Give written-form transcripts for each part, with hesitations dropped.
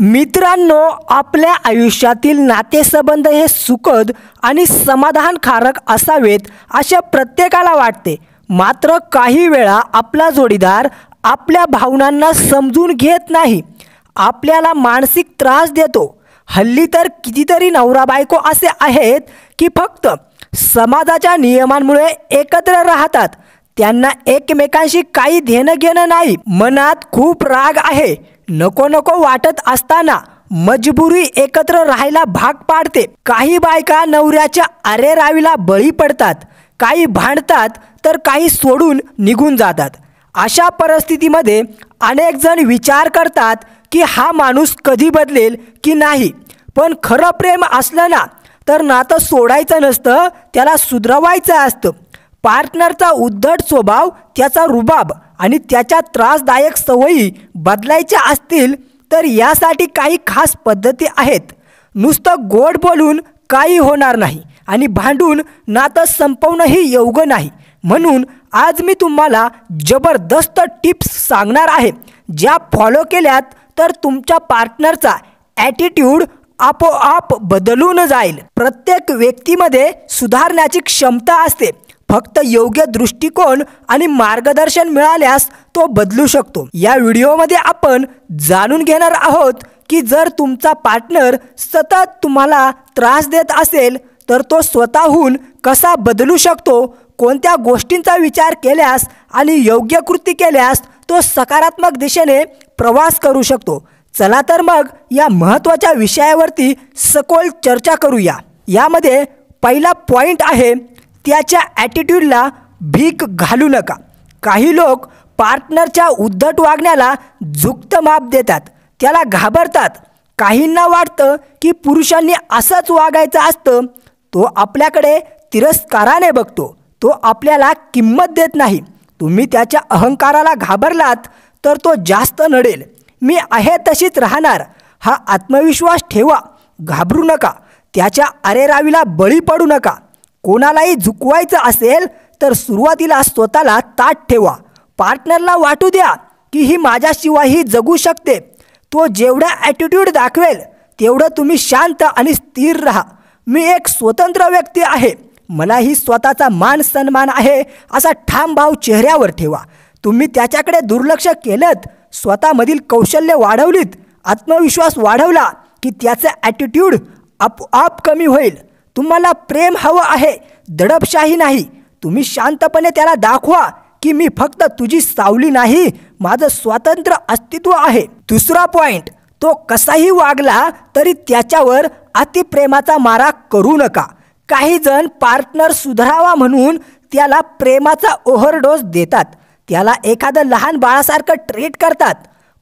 मित्रांनो, आपल्या आयुष्यातील नातेसंबंध हे सुखद आणि समाधानकारक असावेत असे प्रत्येकाला वाटते. मात्र काही वेळा आपला जोडीदार आपल्या भावनांना समजून घेत नाही, आपल्याला मानसिक त्रास देतो. हल्ली तर कितीतरी नवरा बायको असे आहेत की फक्त समाजाच्या नियमांमुळे एकत्र राहतात. त्यांना एकमेकांशी काही देणं घेणं नाही. मनात खूप राग आहे, नको नको वाटत असताना मजबुरी एकत्र राहायला भाग पाडते. काही बायका नवऱ्याच्या अरेरावीला बळी पडतात, काही भांडतात तर काही सोडून निघून जातात. अशा परिस्थितीमध्ये अनेक जण विचार करतात की हा माणूस कधी बदलेल की नाही. पण खरं प्रेम असलं ना तर नातं सोडायचं नसतं, त्याला सुधरवायचं असतं. पार्टनरचा उद्धट स्वभाव, त्याचा रुबाब आणि त्याच्या त्रासदायक सवयी बदलायच्या असतील तर यासाठी काही खास पद्धती आहेत. नुसतं गोड बोलून काही होणार नाही आणि भांडून नातं संपवणंही योग्य नाही. म्हणून आज मी तुम्हाला जबरदस्त टिप्स सांगणार आहे, ज्या फॉलो केल्यात तर तुमच्या पार्टनरचा ॲटिट्यूड आपोआप बदलून जाईल. प्रत्येक व्यक्तीमध्ये सुधारण्याची क्षमता असते, फक्त योग्य दृष्टिकोन आणि मार्गदर्शन मिळाल्यास तो बदलू शकतो. या व्हिडिओमध्ये आपण जाणून घेणार आहोत की जर तुमचा पार्टनर सतत तुम्हाला त्रास देत असेल तर तो स्वतःहून कसा बदलू शकतो, कोणत्या गोष्टींचा विचार केल्यास आणि योग्य कृती केल्यास तो सकारात्मक दिशेने प्रवास करू शकतो. चला तर मग या महत्त्वाच्या विषयावरती सखोल चर्चा करूया. यामध्ये पहिला पॉईंट आहे, त्याच्या ॲटिट्यूडला भीक घालू नका. काही लोक पार्टनरच्या उद्धट वागण्याला झुकतं माप देतात, त्याला घाबरतात. काहींना वाटतं की पुरुषांनी असंच वागायचं असतं. तो आपल्याकडे तिरस्काराने बघतो, तो आपल्याला किंमत देत नाही. तुम्ही त्याच्या अहंकाराला घाबरलात तर तो जास्त नडेल. मी आहे तशीच राहणार हा आत्मविश्वास ठेवा, घाबरू नका. त्याच्या अरेरावीला बळी पडू नका. कोणालाही झुकवायचं असेल तर सुरुवातीला स्वतःला ताठ ठेवा. पार्टनरला वाटू द्या की ही माझ्याशिवायही जगू शकते. तो जेवढा ॲटिट्यूड दाखवेल तेवढं तुम्ही शांत आणि स्थिर राहा. मी एक स्वतंत्र व्यक्ती आहे, मलाही स्वतःचा मान सन्मान आहे असा ठाम भाव चेहऱ्यावर ठेवा. तुम्ही त्याच्याकडे दुर्लक्ष केलं, स्वतःमधील कौशल्य वाढवलीत, आत्मविश्वास वाढवला की त्याचं ॲटिट्यूड आपोआप कमी होईल. तुम्हाला प्रेम हवं आहे, दडपशाही नाही. तुम्ही शांतपणे त्याला दाखवा की मी फक्त तुझी सावली नाही, माझं स्वतंत्र अस्तित्व आहे. दुसरा पॉईंट, तो कसाही वागला तरी त्याच्यावर अतिप्रेमाचा मारा करू नका. काही जण पार्टनर सुधारावा म्हणून त्याला प्रेमाचा ओव्हरडोस देतात, त्याला एखादं लहान बाळासारखं ट्रीट करतात.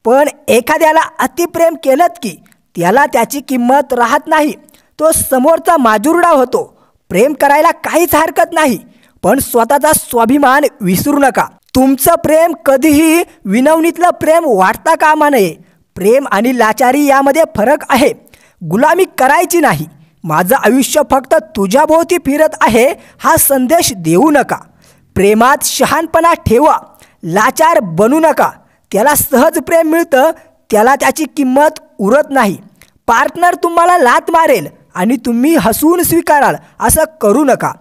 पण एखाद्याला अतिप्रेम केलं की त्याला त्याची किंमत राहत नाही, तो समोरचा माजुरडा होतो. प्रेम करायला काहीच हरकत नाही, पण स्वतःचा स्वाभिमान विसरू नका. तुमचं प्रेम कधीही विनवणीतलं प्रेम वाटता कामा नये. प्रेम आणि लाचारी यामध्ये फरक आहे. गुलामी करायची नाही. माझं आयुष्य फक्त तुझ्याभोवती फिरत आहे हा संदेश देऊ नका. प्रेमात शहाणपणा ठेवा, लाचार बनू नका. त्याला सहज प्रेम मिळतं, त्याला त्याची किंमत उरत नाही. पार्टनर तुम्हाला लाथ मारेल आणि तुम्ही हसून स्वीकाराल असं करू नका.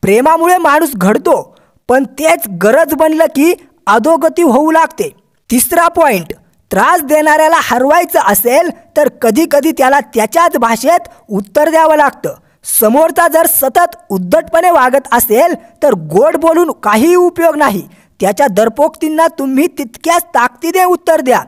प्रेमामुळे माणूस घडतो, पण तेच गरज बनलं की अधोगती होऊ लागते. तिसरा पॉईंट, त्रास देणाऱ्याला हरवायचं असेल तर कधी कधी त्याला त्याच्याच भाषेत उत्तर द्यावं लागतं. समोरचा जर सतत उद्धटपणे वागत असेल तर गोड बोलून काही उपयोग नाही. त्याच्या दरपोक्तींना तुम्ही तितक्याच ताकदीने उत्तर द्या.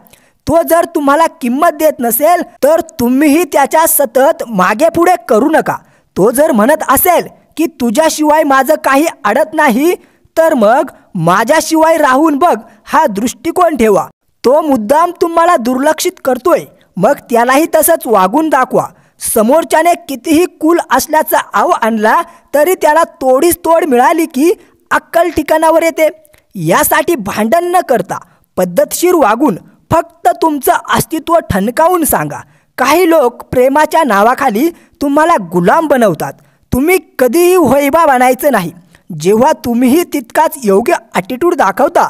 तो जर तुम्हाला किंमत देत नसेल तर तुम्हीही त्याच्या सतत मागे पुढे करू नका. तो जर म्हणत असेल की तुझ्याशिवाय माझं काही अडत नाही तर मग माझ्याशिवाय राहून बघ हा दृष्टिकोन ठेवा. तो मुद्दाम तुम्हाला दुर्लक्षित करतोय, मग त्यालाही तसंच वागून दाखवा. समोरच्याने कितीही कूल असल्याचा आव आणला तरी त्याला तोडीस तोड मिळाली की अक्कल ठिकाणावर येते. यासाठी भांडण न करता पद्धतशीर वागून फक्त तुमचं अस्तित्व ठणकावून सांगा. काही लोक प्रेमाच्या नावाखाली तुम्हाला गुलाम बनवतात. तुम्ही कधीही वैभव बनायचं नाही. जेव्हा तुम्हीही तितकाच योग्य ॲटिट्यूड दाखवता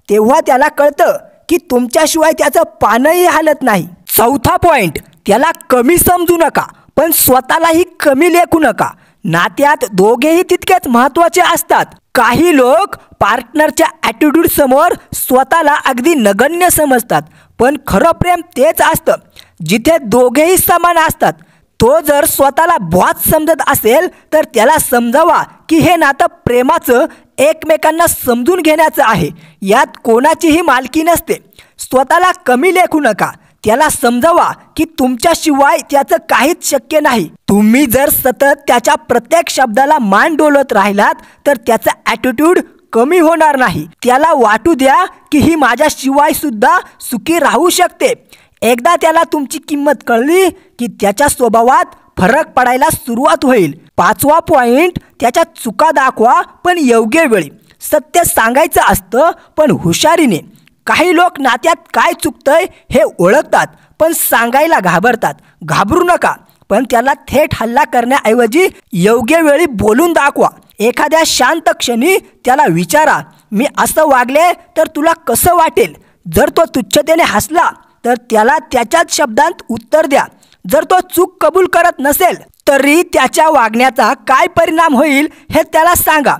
तेव्हा त्याला कळतं की तुमच्याशिवाय त्याचं पानही हालत नाही. चौथा पॉइंट, त्याला कमी समजू नका पण स्वतःलाही कमी लेखू नका. नात्यात दोघेही तितकेच महत्त्वाचे असतात. काही लोक पार्टनरच्या ॲटिट्यूड समोर स्वतःला अगदी नगण्य समजतात, पण खरं प्रेम तेच असतं जिथे दोघेही समान असतात. तो जर स्वतःला बॉस समजत असेल तर त्याला समजावा की हे नातं प्रेमाचं, एकमेकांना समजून घेण्याचं आहे. यात कोणाचीही मालकी नसते. स्वतःला कमी लेखू नका. त्याला समजावा की तुमच्याशिवाय त्याचं काहीच शक्य नाही. तुम्ही जर सतत त्याच्या प्रत्येक शब्दाला मान डोलत राहिलात तर त्याचा ॲटिट्यूड कमी होणार नाही. त्याला वाटू द्या की ही माझ्याशिवाय सुद्धा सुखी राहू शकते. एकदा त्याला तुमची किंमत कळली की त्याच्या स्वभावात फरक पडायला सुरुवात होईल. पाचवा पॉइंट, त्याच्या चुका दाखवा पण योग्य वेळी. सत्य सांगायचं असतं पण हुशारीने. काही लोक नात्यात काय चुकतंय हे ओळखतात पण सांगायला घाबरतात. घाबरू नका, पण त्याला थेट हल्ला करण्याऐवजी योग्य वेळी बोलून दाखवा. एखाद्या शांत क्षणी त्याला विचारा, मी असं वागले तर तुला कसं वाटेल. जर तो तुच्छतेने हसला तर त्याला त्याच्याच शब्दांत उत्तर द्या. जर तो चूक कबूल करत नसेल तरी त्याच्या वागण्याचा काय परिणाम होईल हे त्याला सांगा.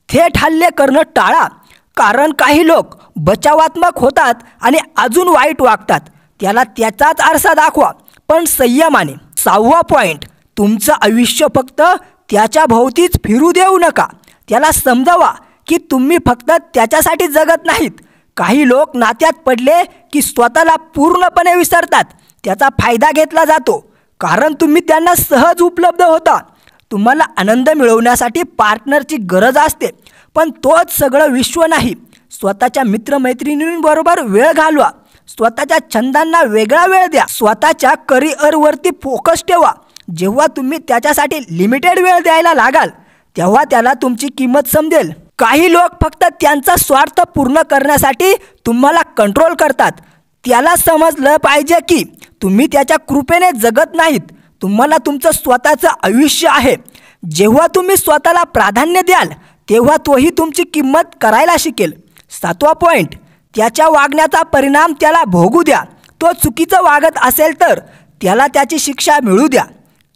थेट हल्ले करणं टाळा, कारण काही लोक बचावात्मक होतात आणि अजून वाईट वागतात. त्याला त्याचाच आरसा दाखवा पण संयमाने. सहावा पॉइंट, तुमचं आयुष्य फक्त त्याच्या भोवतीच फिरू देऊ नका. त्याला समजावा की तुम्ही फक्त त्याच्यासाठी जगत नाहीत. काही लोक नात्यात पडले की स्वतःला पूर्णपणे विसरतात. त्याचा फायदा घेतला जातो कारण तुम्ही त्यांना सहज उपलब्ध होता. तुम्हाला आनंद मिळवण्यासाठी पार्टनरची गरज असते, पण तोच सगळं विश्व नाही. स्वतःच्या मित्रमैत्रिणींबरोबर वेळ घालवा. स्वतःच्या छंदांना वेगळा वेळ द्या. स्वतःच्या करिअरवरती फोकस ठेवा. जेव्हा तुम्ही त्याच्यासाठी लिमिटेड वेळ द्यायला लागाल तेव्हा त्याला तुमची किंमत समजेल. काही लोक फक्त त्यांचा स्वार्थ पूर्ण करण्यासाठी तुम्हाला कंट्रोल करतात. त्याला समजलं पाहिजे की तुम्ही त्याच्या कृपेने जगत नाहीत. तुम्हाला तुमचं स्वतःचं आयुष्य आहे. जेव्हा तुम्ही स्वतःला प्राधान्य द्याल तेव्हा तोही तुमची किंमत करायला शिकेल. सातवा पॉइंट, त्याच्या वागण्याचा परिणाम त्याला भोगू द्या. तो चुकीचं वागत असेल तर त्याला त्याची शिक्षा मिळू द्या.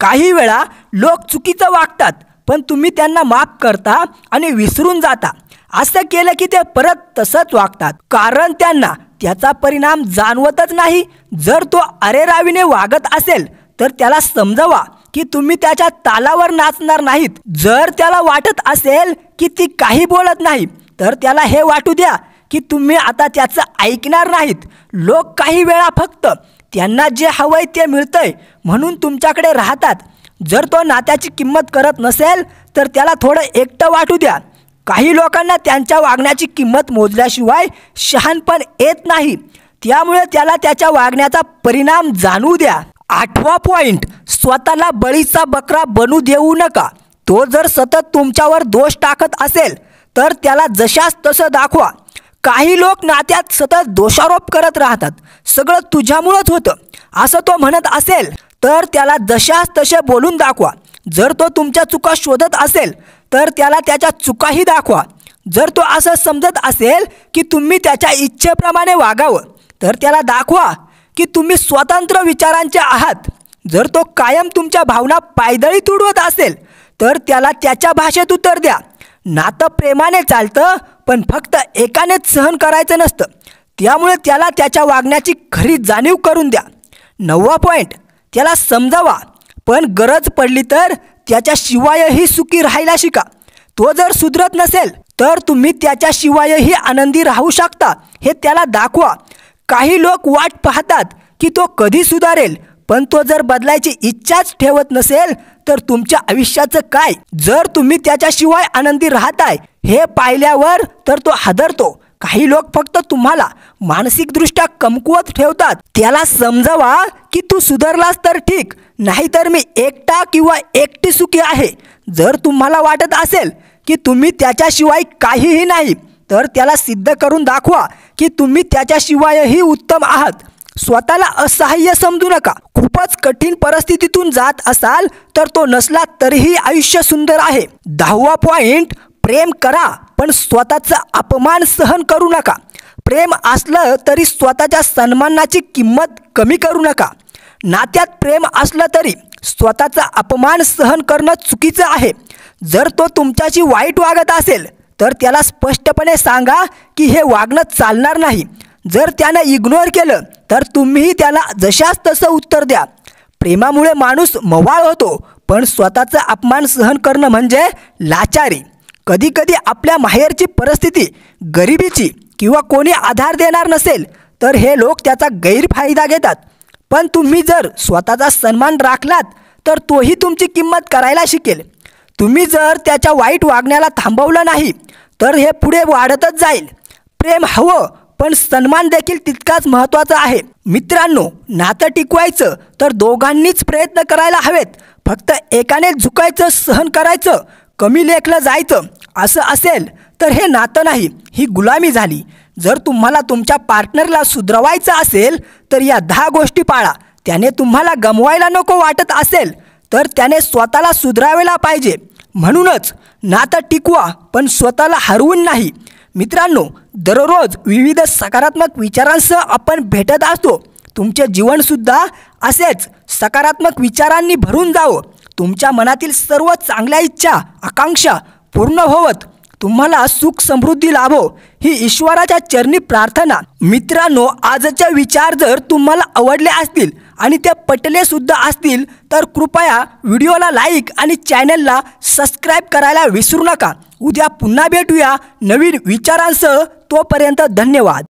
काही वेळा लोक चुकीचं वागतात पण तुम्ही त्यांना माफ करता आणि विसरून जाता. असं केलं की ते परत तसंच वागतात कारण त्यांना त्याचा परिणाम जाणवतच नाही. जर तो अरेरावीने वागत असेल तर त्याला समजावा की तुम्ही त्याच्या तालावर नाचणार नाहीत. जर त्याला वाटत असेल की ती काही बोलत नाही तर त्याला हे वाटू द्या की तुम्ही आता त्याचं ऐकणार नाहीत. लोक काही वेळा फक्त त्यांना जे हवंय ते मिळतंय म्हणून तुमच्याकडे राहतात. जर तो नात्याची किंमत करत नसेल तर त्याला थोडं एकटं वाटू द्या. काही लोकांना त्यांच्या वागण्याची किंमत मोजल्याशिवाय शहाणपण येत नाही, त्यामुळे त्याला त्याच्या वागण्याचा परिणाम जाणवू द्या. आठवा पॉइंट, स्वतःला बळीचा बकरा बनू देऊ नका. तो जर सतत तुमच्यावर दोष टाकत असेल तर त्याला जशास तसं दाखवा. काही लोक नात्यात सतत दोषारोप करत राहतात. सगळं तुझ्यामुळंच होतं असं तो म्हणत असेल तर त्याला जशास तसे बोलून दाखवा. जर तो तुमच्या चुका शोधत असेल तर त्याला त्याच्या चुकाही दाखवा. जर तो असं समजत असेल की तुम्ही त्याच्या इच्छेप्रमाणे वागावं तर त्याला दाखवा की तुम्ही स्वतंत्र विचारांचे आहात. जर तो कायम तुमच्या भावना पायदळी तुडवत असेल तर त्याला त्याच्या भाषेत उत्तर द्या. नातं प्रेमाने चालतं पण फक्त एकानेच सहन करायचं नसतं. त्यामुळे त्याला त्याच्या वागण्याची खरी जाणीव करून द्या. नववा पॉइंट, त्याला समजावा पण गरज पडली तर त्याच्याशिवायही सुखी राहायला शिका. तो जर सुधरत नसेल तर तुम्ही त्याच्याशिवायही आनंदी राहू शकता हे त्याला दाखवा. काही लोक वाट पाहतात की तो कधी सुधारेल, पण तो जर बदलायची इच्छाच ठेवत नसेल तर तुमच्या आयुष्याचं काय. जर तुम्ही त्याच्याशिवाय आनंदी राहताय हे पाहिल्यावर तर तो हादरतो. काही लोक फक्त तुम्हाला मानसिकदृष्ट्या कमकुवत ठेवतात. त्याला समजावा की तू सुधारलास तर ठीक, नाहीतर मी एकटा किंवा एकटी सुखी आहे. जर तुम्हाला वाटत असेल की तुम्ही त्याच्याशिवाय काहीही नाही तर त्याला सिद्ध करून दाखवा की तुम्ही त्याच्याशिवायही उत्तम आहात. स्वतःला असहाय्य समजू नका. खूपच कठीण परिस्थितीतून जात असाल तर तो नसला तरीही आयुष्य सुंदर आहे. 10वा पॉइंट, प्रेम करा पण स्वतःचा अपमान सहन करू नका. प्रेम असलं तरी स्वतःच्या सन्मानाची किंमत कमी करू नका. नात्यात प्रेम असलं तरी स्वतःचा अपमान सहन करणं चुकीचं आहे. जर तो तुमच्याशी वाईट वागत असेल तर त्याला स्पष्टपणे सांगा की हे वागणं चालणार नाही. जर त्यानं इग्नोर केलं तर तुम्हीही त्याला जशास तसं उत्तर द्या. प्रेमामुळे माणूस मवाळ होतो, पण स्वतःचा अपमान सहन करणं म्हणजे लाचारी. कधीकधी आपल्या माहेरची परिस्थिती गरिबीची किंवा कोणी आधार देणार नसेल तर हे लोक त्याचा गैरफायदा घेतात. पण तुम्ही जर स्वतःचा सन्मान राखलात तर तोही तुमची किंमत करायला शिकेल. तुम्ही जर त्याच्या वाईट वागण्याला थांबवलं नाही तर हे पुढे वाढतच जाईल. प्रेम हवं, पण सन्मान देखील तितकाच महत्त्वाचा आहे. मित्रांनो, नातं टिकवायचं तर दोघांनीच प्रयत्न करायला हवेत. फक्त एकाने झुकायचं, सहन करायचं, कमी लेखलं जायचं असं असेल तर हे नातं नाही, ही गुलामी झाली. जर तुम्हाला तुमच्या पार्टनरला सुधरवायचं असेल तर या 10 गोष्टी पाळा. त्याने तुम्हाला गमवायला नको वाटत असेल तर त्याने स्वतःला सुधारायला पाहिजे. म्हणूनच नातं टिकवा, पण स्वतःला हरवून नाही. मित्रांनो, दररोज विविध सकारात्मक विचारांसह आपण भेटत असतो. तुमचे जीवनसुद्धा असेच सकारात्मक विचारांनी भरून जावं. तुमच्या मनातील सर्व चांगल्या इच्छा, आकांक्षा पूर्ण होवत तुम्हाला सुख समृद्धी लाभो, ही ईश्वराच्या चरणी प्रार्थना. मित्रांनो, आजचे विचार जर तुम्हाला आवडले असतील आणि ते पटले सुद्धा असतील तर कृपया व्हिडिओला लाईक आणि चॅनलला सबस्क्राईब करायला विसरू नका. उद्या पुन्हा भेटूया नवीन विचारांसह. तोपर्यंत धन्यवाद.